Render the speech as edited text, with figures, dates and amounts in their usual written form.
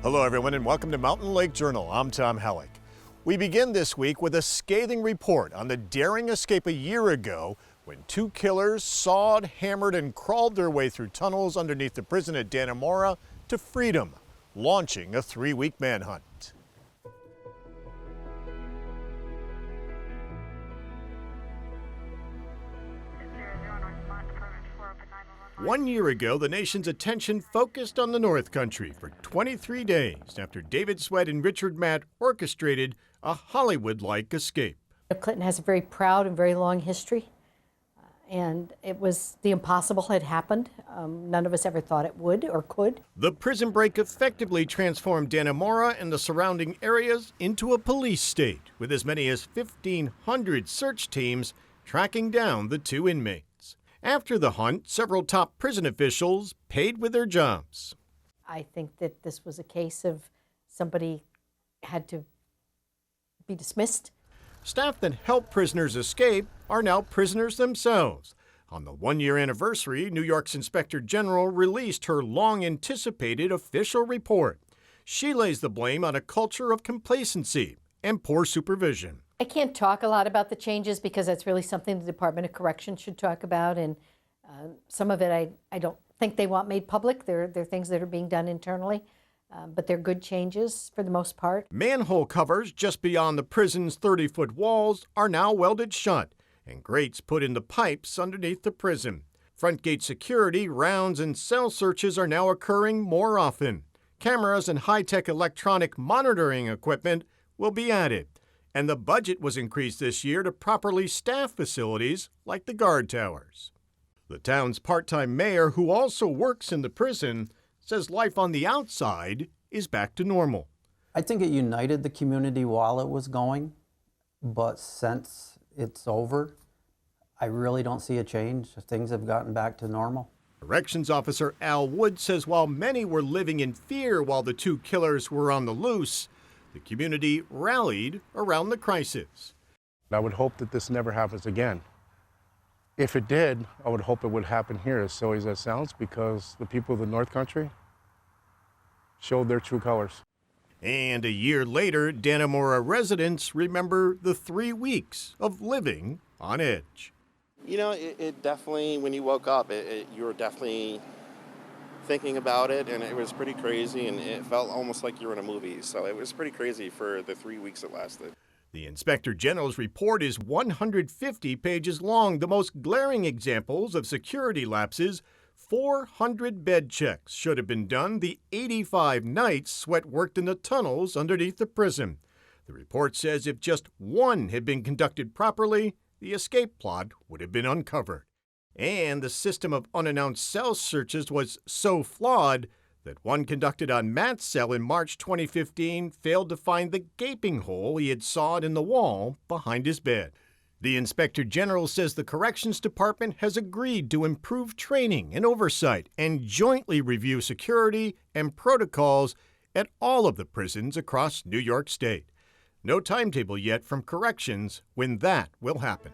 Hello everyone and welcome to Mountain Lake Journal. I'm Tom Hellick. We begin this week with a scathing report on the daring escape a year ago when two killers sawed, hammered, and crawled their way through tunnels underneath the prison at Dannemora to freedom, launching a 3-week manhunt. One year ago, the nation's attention focused on the North Country for 23 days after David Sweat and Richard Matt orchestrated a Hollywood-like escape. Clinton has a very proud and very long history, and the impossible had happened. None of us ever thought it would or could. The prison break effectively transformed Dannemora and the surrounding areas into a police state, with as many as 1,500 search teams tracking down the two inmates. After the hunt, several top prison officials paid with their jobs. I think that this was a case of somebody had to be dismissed. Staff that helped prisoners escape are now prisoners themselves. On the one-year anniversary, New York's Inspector General released her long-anticipated official report. She lays the blame on a culture of complacency and poor supervision. I can't talk a lot about the changes because that's really something the Department of Corrections should talk about, and some of it I don't think they want made public. They're things that are being done internally, but they're good changes for the most part. Manhole covers just beyond the prison's 30-foot walls are now welded shut, and grates put in the pipes underneath the prison. Front gate security, rounds, and cell searches are now occurring more often. Cameras and high-tech electronic monitoring equipment will be added. And the budget was increased this year to properly staff facilities like the guard towers. The town's part-time mayor, who also works in the prison, says life on the outside is back to normal. I think it united the community while it was going, but since it's over, I really don't see a change. Things have gotten back to normal. Corrections Officer Al Wood says while many were living in fear while the two killers were on the loose, the community rallied around the crisis. I would hope that this never happens again. If it did, I would hope it would happen here, as silly as that sounds, because the people of the North Country showed their true colors. And a year later, Dannemora residents remember the 3 weeks of living on edge. You know, it definitely, when you woke up, you were definitely thinking about it, and it was pretty crazy, and it felt almost like you were in a movie. So it was pretty crazy for the 3 weeks it lasted. The Inspector General's report is 150 pages long. The most glaring examples of security lapses: 400 bed checks should have been done the 85 nights Sweat worked in the tunnels underneath the prison. The report says if just one had been conducted properly, the escape plot would have been uncovered. And the system of unannounced cell searches was so flawed that one conducted on Matt's cell in March 2015 failed to find the gaping hole he had sawed in the wall behind his bed. The Inspector General says the Corrections Department has agreed to improve training and oversight and jointly review security and protocols at all of the prisons across New York State. No timetable yet from Corrections when that will happen.